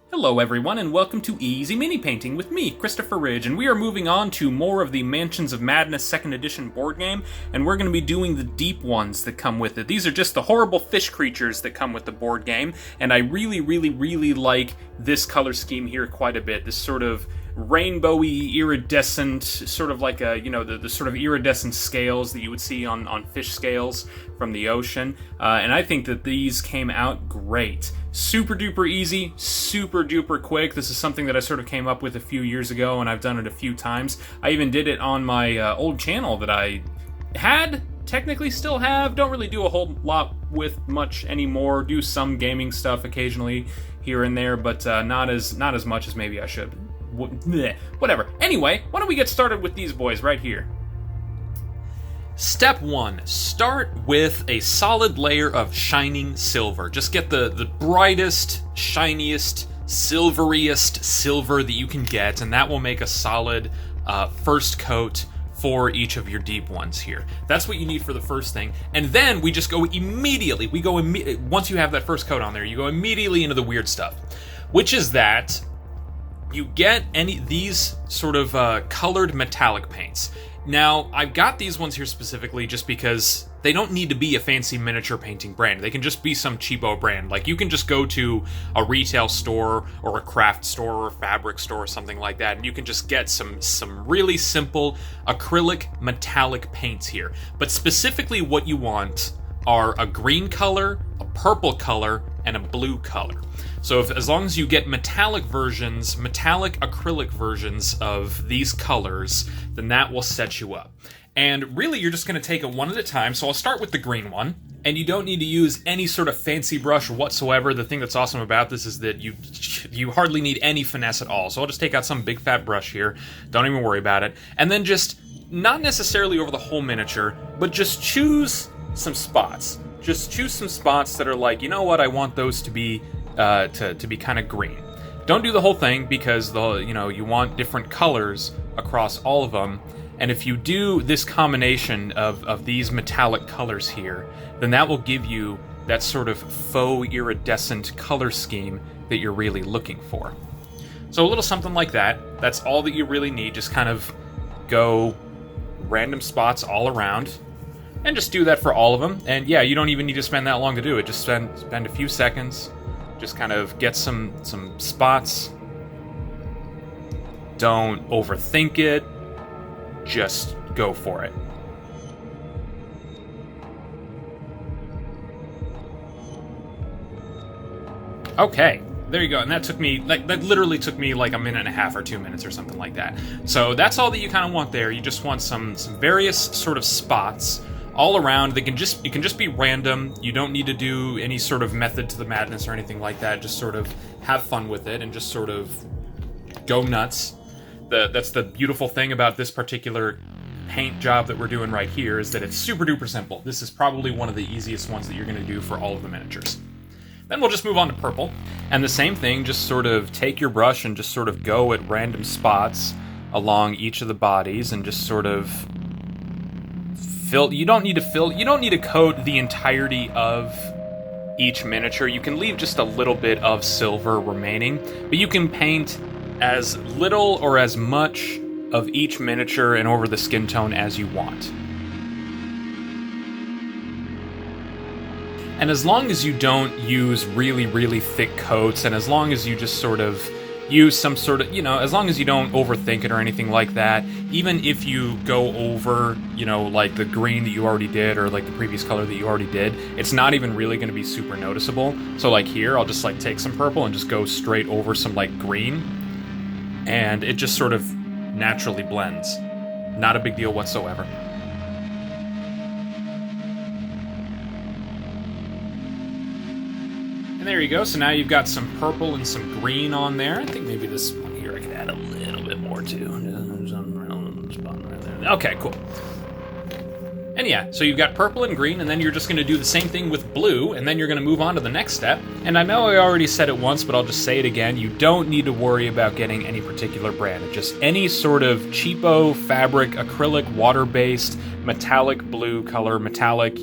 Hello everyone, and welcome to Easy Mini Painting with me, Christopher Ridge, and we are moving on to more of the Mansions of Madness 2nd Edition board game, and we're going to be doing the deep ones that come with it. These are just the horrible fish creatures that come with the board game, and I really like this color scheme here quite a bit. This sort of rainbowy, iridescent, sort of like a, the sort of iridescent scales that you would see on fish scales from the ocean, and I think that these came out great. Super duper easy, super duper quick. This is something that I sort of came up with a few years ago, and I've done it a few times. I even did it on my old channel that I had, technically still have, don't really do a whole lot with much anymore. Do some gaming stuff occasionally here and there, but not as much as maybe I should. Whatever. Anyway, why don't we get started with these boys right here. Step 1. Start with a solid layer of shining silver. Just get the brightest, shiniest, silveriest silver that you can get, and that will make a solid first coat for each of your deep ones here. That's what you need for the first thing. And then we just go immediately, once you have that first coat on there, you go immediately into the weird stuff, which is that you get these sort of colored metallic paints. Now, I've got these ones here specifically just because they don't need to be a fancy miniature painting brand. They can just be some cheapo brand. Like, you can just go to a retail store or a craft store or a fabric store or something like that, and you can just get some really simple acrylic metallic paints here. But specifically what you want are a green color, a purple color, and a blue color. So as long as you get metallic acrylic versions of these colors, then that will set you up. And really, you're just going to take it one at a time. So I'll start with the green one. And you don't need to use any sort of fancy brush whatsoever. The thing that's awesome about this is that you hardly need any finesse at all. So I'll just take out some big fat brush here. Don't even worry about it. And then just, not necessarily over the whole miniature, but just choose some spots. Just choose some spots that are like, you know what, I want those to be kind of green. Don't do the whole thing because you want different colors across all of them. And if you do this combination of these metallic colors here, then that will give you that sort of faux iridescent color scheme that you're really looking for. So a little something like that. That's all that you really need. Just kind of go random spots all around. And just do that for all of them. And yeah, you don't even need to spend that long to do it. Just spend a few seconds. Just kind of get some spots. Don't overthink it. Just go for it. Okay, there you go. And that literally took me like a minute and a half or 2 minutes or something like that. So that's all that you kind of want there. You just want some various sort of spots all around. It can just be random. You don't need to do any sort of method to the madness or anything like that. Just sort of have fun with it and just sort of go nuts. That's the beautiful thing about this particular paint job that we're doing right here, is that it's super duper simple. This is probably one of the easiest ones that you're going to do for all of the miniatures. Then we'll just move on to purple. And the same thing, just sort of take your brush and just sort of go at random spots along each of the bodies and just sort of you don't need to coat the entirety of each miniature. You can leave just a little bit of silver remaining, but you can paint as little or as much of each miniature and over the skin tone as you want. And as long as you don't use really thick coats, and as long as you just sort of use some sort of, as long as you don't overthink it or anything like that, even if you go over, like the green that you already did or like the previous color that you already did, it's not even really going to be super noticeable. So like here, I'll just like take some purple and just go straight over some like green, and it just sort of naturally blends. Not a big deal whatsoever. There you go. So now you've got some purple and some green on there. I think maybe this one here I could add a little bit more to. Okay, cool. And yeah, so you've got purple and green, and then you're just going to do the same thing with blue, and then you're going to move on to the next step. And I know I already said it once, but I'll just say it again. You don't need to worry about getting any particular brand. Just any sort of cheapo fabric, acrylic, water-based, metallic blue color, metallic,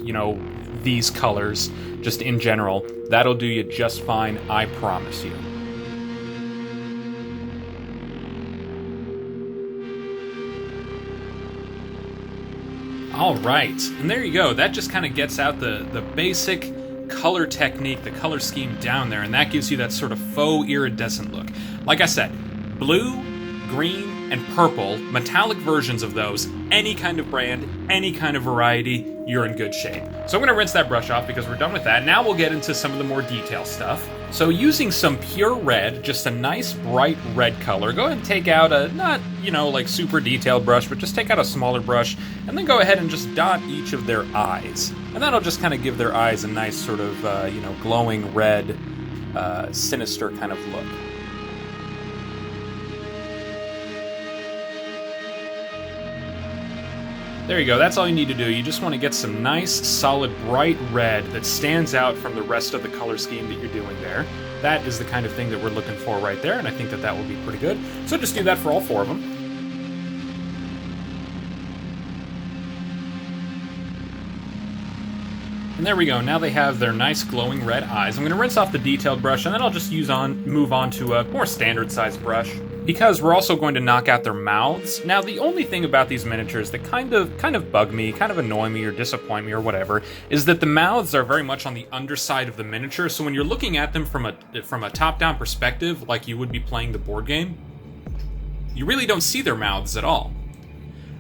these colors, just in general. That'll do you just fine, I promise you. All right, and there you go. That just kind of gets out the basic color technique, the color scheme down there, and that gives you that sort of faux iridescent look. Like I said, blue, green, and purple, metallic versions of those, any kind of brand, any kind of variety, you're in good shape. So I'm going to rinse that brush off because we're done with that. Now we'll get into some of the more detailed stuff. So using some pure red, just a nice bright red color, go ahead and take out a, not, like super detailed brush, but just take out a smaller brush, and then go ahead and just dot each of their eyes. And that'll just kind of give their eyes a nice sort of, glowing red, sinister kind of look. There you go, that's all you need to do. You just want to get some nice, solid, bright red that stands out from the rest of the color scheme that you're doing there. That is the kind of thing that we're looking for right there, and I think that will be pretty good. So just do that for all 4 of them. And there we go, now they have their nice glowing red eyes. I'm going to rinse off the detailed brush, and then I'll just move on to a more standard sized brush, because we're also going to knock out their mouths. Now, the only thing about these miniatures that kind of bug me, kind of annoy me or disappoint me or whatever, is that the mouths are very much on the underside of the miniature, so when you're looking at them from a top-down perspective, like you would be playing the board game, you really don't see their mouths at all.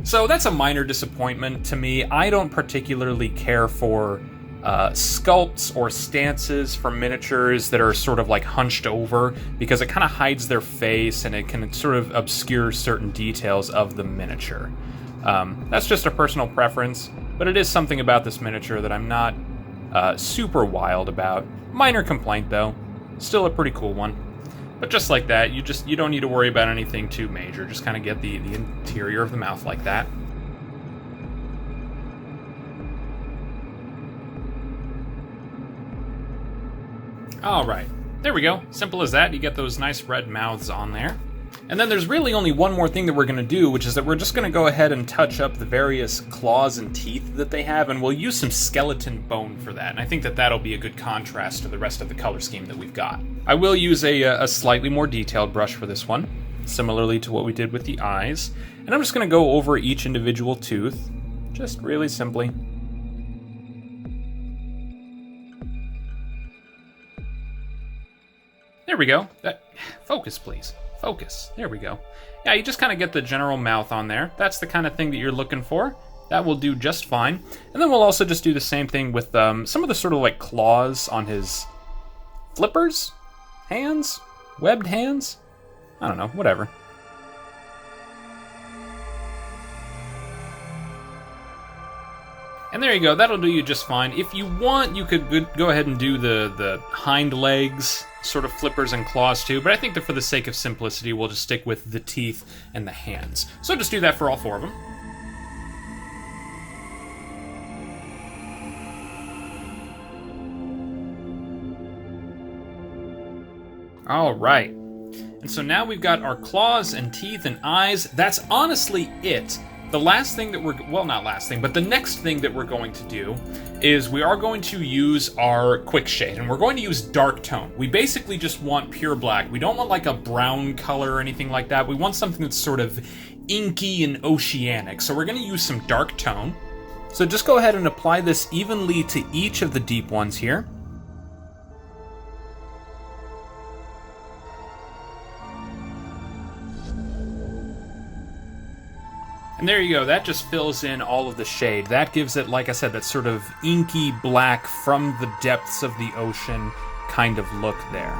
So that's a minor disappointment to me. I don't particularly care for sculpts or stances for miniatures that are sort of like hunched over, because it kind of hides their face and it can sort of obscure certain details of the miniature. That's just a personal preference, but it is something about this miniature that I'm not super wild about. Minor complaint though, still a pretty cool one. But just like that, you don't need to worry about anything too major. Just kind of get the interior of the mouth like that. All right, there we go. Simple as that. You get those nice red mouths on there. And then there's really only one more thing that we're going to do, which is that we're just going to go ahead and touch up the various claws and teeth that they have, and we'll use some skeleton bone for that. And I think that that'll be a good contrast to the rest of the color scheme that we've got. I will use a slightly more detailed brush for this one, similarly to what we did with the eyes. And I'm just going to go over each individual tooth, just really simply. There we go. Focus, please. Focus. There we go. Yeah, you just kind of get the general mouth on there. That's the kind of thing that you're looking for. That will do just fine. And then we'll also just do the same thing with some of the sort of like claws on his flippers? Hands? Webbed hands? I don't know, whatever. And there you go, that'll do you just fine. If you want, you could go ahead and do the hind legs, sort of flippers and claws too, but I think that for the sake of simplicity, we'll just stick with the teeth and the hands. So just do that for all 4 of them. All right. And so now we've got our claws and teeth and eyes. That's honestly it. The last thing that not last thing, but the next thing that we're going to do is we are going to use our Quickshade, and we're going to use dark tone. We basically just want pure black. We don't want like a brown color or anything like that. We want something that's sort of inky and oceanic. So we're going to use some dark tone. So just go ahead and apply this evenly to each of the deep ones here. And there you go, that just fills in all of the shade. That gives it, like I said, that sort of inky black from the depths of the ocean kind of look there.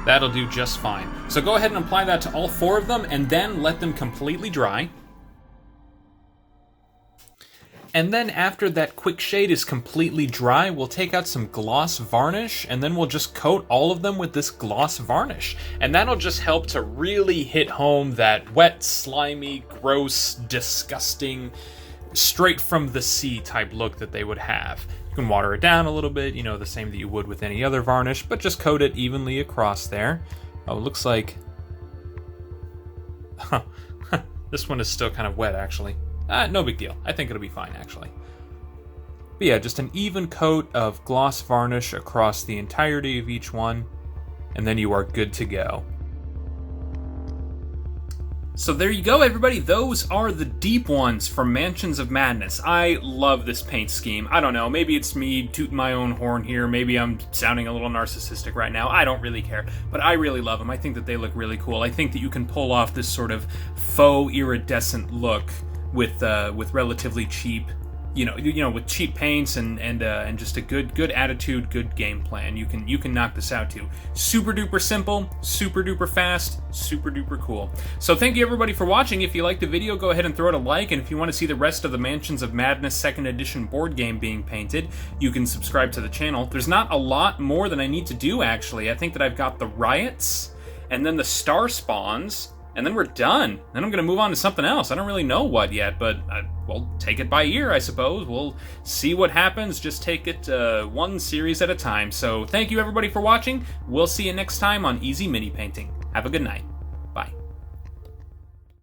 That'll do just fine. So go ahead and apply that to all 4 of them, and then let them completely dry. And then after that Quickshade is completely dry, we'll take out some gloss varnish, and then we'll just coat all of them with this gloss varnish. And that'll just help to really hit home that wet, slimy, gross, disgusting, straight from the sea type look that they would have. You can water it down a little bit, the same that you would with any other varnish, but just coat it evenly across there. Oh, it looks like... This one is still kind of wet, actually. No big deal. I think it'll be fine, actually. But yeah, just an even coat of gloss varnish across the entirety of each one, and then you are good to go. So there you go, everybody. Those are the deep ones from Mansions of Madness. I love this paint scheme. I don't know, maybe it's me tooting my own horn here. Maybe I'm sounding a little narcissistic right now. I don't really care, but I really love them. I think that they look really cool. I think that you can pull off this sort of faux iridescent look with relatively cheap, with cheap paints and just a good attitude, good game plan. You can knock this out too. Super duper simple, super duper fast, super duper cool. So thank you everybody for watching. If you liked the video, go ahead and throw it a like, and if you want to see the rest of the Mansions of Madness 2nd Edition board game being painted, you can subscribe to the channel. There's not a lot more that I need to do, actually. I think that I've got the riots, and then the star spawns, and then we're done. Then I'm going to move on to something else. I don't really know what yet, but we'll take it by ear, I suppose. We'll see what happens. Just take it one series at a time. So thank you, everybody, for watching. We'll see you next time on Easy Mini Painting. Have a good night.